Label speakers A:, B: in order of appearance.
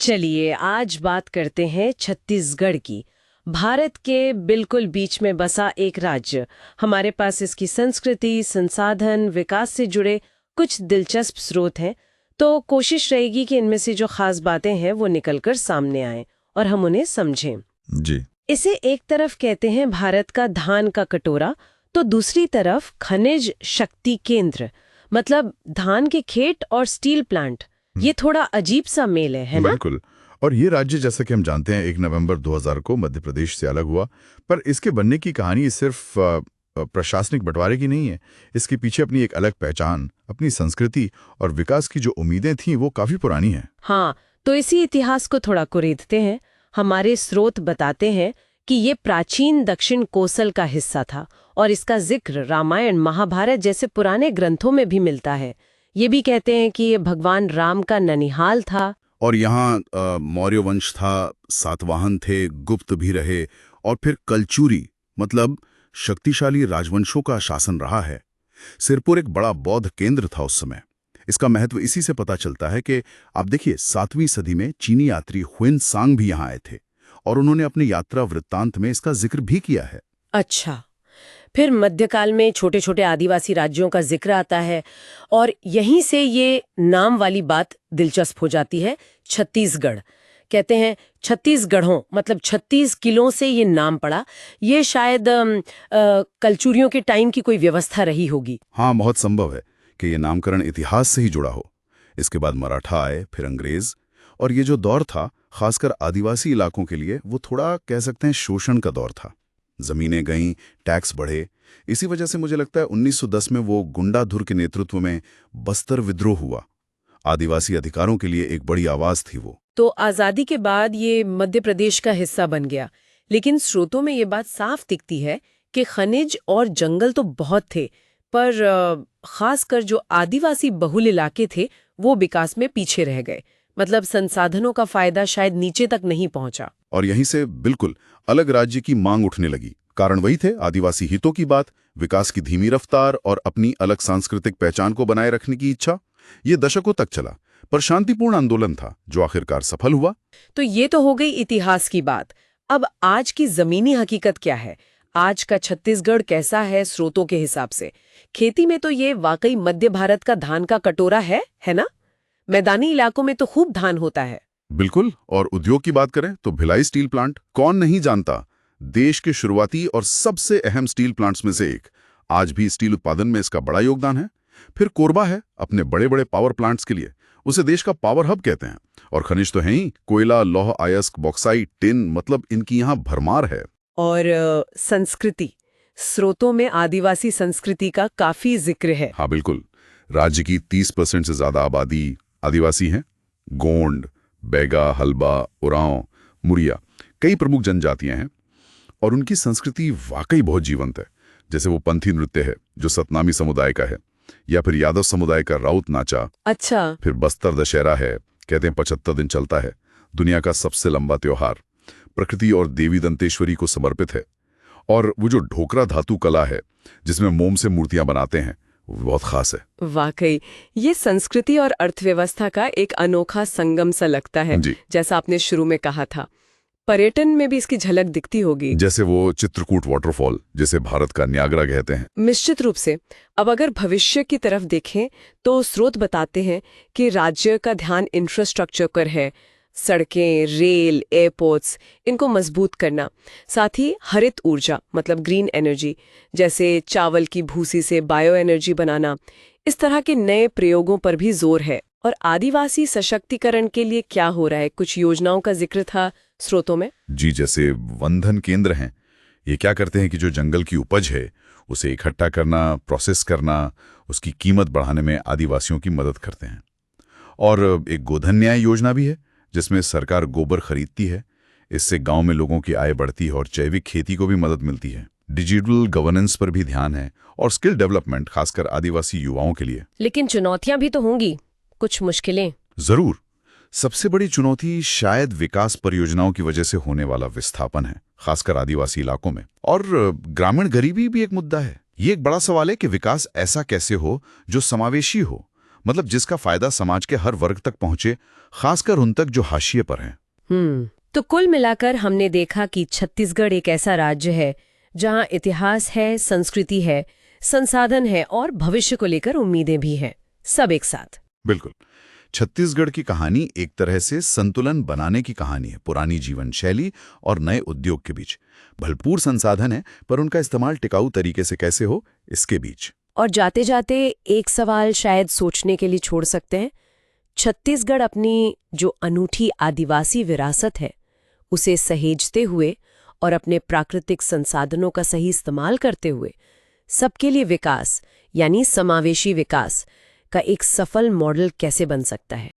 A: चलिए आज बात करते हैं छत्तीसगढ़ की। भारत के बिल्कुल बीच में बसा एक राज्य। हमारे पास इसकी संस्कृति, संसाधन, विकास से जुड़े कुछ दिलचस्प स्रोत हैं, तो कोशिश रहेगी कि इनमें से जो खास बातें हैं वो निकलकर सामने आएं और हम उन्हें समझें।
B: जी।
A: इसे एक तरफ कहते हैं भारत का धान का कटोरा, तो दूसरी तरफ खनिज शक्ति केंद्र, मतलब धान के खेत और स्टील प्लांट। ये थोड़ा अजीब सा मेल है ना?
B: बिल्कुल। और ये राज्य, जैसा कि हम जानते हैं, 1 नवंबर 2000 को मध्य प्रदेश से अलग हुआ। पर इसके बनने की कहानी सिर्फ प्रशासनिक बंटवारे की नहीं है। इसके पीछे अपनी एक अलग पहचान, अपनी संस्कृति और विकास की जो उम्मीदें थीं वो काफी पुरानी हैं।
A: हाँ, तो इसी इतिहास को थोड़ा कुरेदते हैं। हमारे स्रोत बताते हैं कि ये प्राचीन दक्षिण कोसल का हिस्सा था और इसका जिक्र रामायण, महाभारत जैसे पुराने ग्रंथों में भी मिलता है। ये भी कहते हैं कि ये भगवान राम का ननिहाल था।
C: और यहाँ मौर्य वंश था, सातवाहन थे, गुप्त भी रहे, और फिर कलचुरी मतलब शक्तिशाली राजवंशों का शासन रहा है। सिरपुर एक बड़ा बौद्ध केंद्र था उस समय। इसका महत्व इसी से पता चलता है कि आप देखिए, 7वीं सदी में चीनी यात्री हुएनसांग भी यहाँ आए थे और उन्होंने अपनी यात्रा वृत्तांत में इसका जिक्र भी किया है।
A: अच्छा, फिर मध्यकाल में छोटे छोटे आदिवासी राज्यों का जिक्र आता है और यहीं से ये नाम वाली बात दिलचस्प हो जाती है। छत्तीसगढ़ कहते हैं, छत्तीसगढ़ों मतलब 36 किलों से ये नाम पड़ा। ये शायद कलचुरियों के टाइम की कोई व्यवस्था रही होगी।
C: हाँ, बहुत संभव है कि ये नामकरण इतिहास से ही जुड़ा हो। इसके बाद मराठा आए, फिर अंग्रेज, और ये जो दौर था खासकर आदिवासी इलाकों के लिए वो थोड़ा कह सकते हैं शोषण का दौर था। जमीनें गईं, टैक्स बढ़े। इसी वजह से मुझे लगता है 1910 में वो गुंडाधुर के नेतृत्व में बस्तर विद्रोह हुआ। आदिवासी अधिकारों के लिए एक बड़ी आवाज थी वो।
A: तो आजादी के बाद ये मध्य प्रदेश का हिस्सा बन गया, लेकिन स्रोतों में ये बात साफ दिखती है कि खनिज और जंगल तो बहुत थे, पर खासकर जो आदिवासी बहुल इलाके थे वो विकास में पीछे रह गए। मतलब संसाधनों का फायदा शायद नीचे तक नहीं पहुंचा।
C: और यहीं से बिल्कुल अलग राज्य की मांग उठने लगी। कारण वही थे, आदिवासी हितों की बात, विकास की धीमी रफ्तार और अपनी अलग सांस्कृतिक पहचान को बनाए रखने की इच्छा। ये दशकों तक चला, पर शांतिपूर्ण आंदोलन था जो आखिरकार सफल हुआ।
A: तो ये तो हो गई इतिहास की बात। अब आज की जमीनी हकीकत क्या है? आज का छत्तीसगढ़ कैसा है स्रोतों के हिसाब से? खेती में तो ये वाकई मध्य भारत का धान का कटोरा है ना? मैदानी इलाकों में तो खूब धान होता है।
C: बिल्कुल। और उद्योग की बात करें तो भिलाई स्टील प्लांट, कौन नहीं जानता, देश के शुरुआती और सबसे अहम स्टील प्लांट्स में से एक। आज भी स्टील उत्पादन में इसका बड़ा योगदान है। फिर कोरबा है अपने बड़े बड़े पावर प्लांट्स के लिए, उसे देश का पावर हब कहते हैं। और खनिज तो है ही, कोयला, लौह अयस्क, बॉक्साइट, टिन, मतलब इनकी यहाँ भरमार है।
A: और संस्कृति, स्रोतों में आदिवासी संस्कृति का काफी जिक्र है।
C: हाँ बिल्कुल। राज्य की 30% से ज्यादा आबादी आदिवासी हैं। गोंड, बैगा, हल्बा, उरांव, मुरिया, कई प्रमुख जनजातियां हैं और उनकी संस्कृति वाकई बहुत जीवंत है। जैसे वो पंथी नृत्य है जो सतनामी समुदाय का है, या फिर यादव समुदाय का राउत नाचा।
A: अच्छा।
C: फिर बस्तर दशहरा है, कहते हैं 75 दिन चलता है, दुनिया का सबसे लंबा त्योहार, प्रकृति और देवी दंतेश्वरी को समर्पित है। और वो जो ढोकरा धातु कला है जिसमें मोम से मूर्तियां बनाते हैं, वो बहुत खास है।
A: वाकई ये संस्कृति और अर्थव्यवस्था का एक अनोखा संगम सा लगता है। जैसा आपने शुरू में कहा था, पर्यटन में भी इसकी झलक दिखती होगी।
C: जैसे वो चित्रकूट वाटरफॉल, जिसे भारत का न्यागरा कहते हैं।
A: निश्चित रूप से। अब अगर भविष्य की तरफ देखें तो स्रोत बताते हैं कि राज्य का ध्यान इंफ्रास्ट्रक्चर पर है। सड़कें, रेल, एयरपोर्ट्स, इनको मजबूत करना, साथ ही हरित ऊर्जा मतलब ग्रीन एनर्जी, जैसे चावल की भूसी से बायो एनर्जी बनाना, इस तरह के नए प्रयोगों पर भी जोर है। और आदिवासी सशक्तिकरण के लिए क्या हो रहा है? कुछ योजनाओं का जिक्र था स्रोतों में।
C: जी, जैसे वंधन केंद्र हैं। ये क्या करते हैं कि जो जंगल की उपज है उसे इकट्ठा करना, प्रोसेस करना, उसकी कीमत बढ़ाने में आदिवासियों की मदद करते हैं। और एक गोधन न्याय योजना भी है जिसमें सरकार गोबर खरीदती है। इससे गांव में लोगों की आय बढ़ती है और जैविक खेती को भी मदद मिलती है। डिजिटल गवर्नेंस पर भी ध्यान है और स्किल डेवलपमेंट, खासकर आदिवासी युवाओं के लिए।
A: लेकिन चुनौतियां भी तो होंगी, कुछ मुश्किलें।
C: जरूर। सबसे बड़ी चुनौती शायद विकास परियोजनाओं की वजह से होने वाला विस्थापन है, खासकर आदिवासी इलाकों में। और ग्रामीण गरीबी भी एक मुद्दा है। ये एक बड़ा सवाल है कि विकास ऐसा कैसे हो जो समावेशी हो, मतलब जिसका फायदा समाज के हर वर्ग तक पहुंचे, खासकर उन तक जो हाशिए पर हैं।
A: तो कुल मिलाकर हमने देखा कि छत्तीसगढ़ एक ऐसा राज्य है जहां इतिहास है, संस्कृति है, संसाधन है और भविष्य को लेकर उम्मीदें भी हैं, सब एक साथ।
C: बिल्कुल। छत्तीसगढ़ की कहानी एक तरह से संतुलन बनाने की कहानी है, पुरानी जीवन शैली और नए उद्योग के बीच। भरपूर संसाधन है, पर उनका इस्तेमाल टिकाऊ तरीके से कैसे हो, इसके बीच।
A: और जाते जाते एक सवाल शायद सोचने के लिए छोड़ सकते हैं। छत्तीसगढ़ अपनी जो अनूठी आदिवासी विरासत है उसे सहेजते हुए और अपने प्राकृतिक संसाधनों का सही इस्तेमाल करते हुए सबके लिए विकास यानी समावेशी विकास का एक सफल मॉडल कैसे बन सकता है।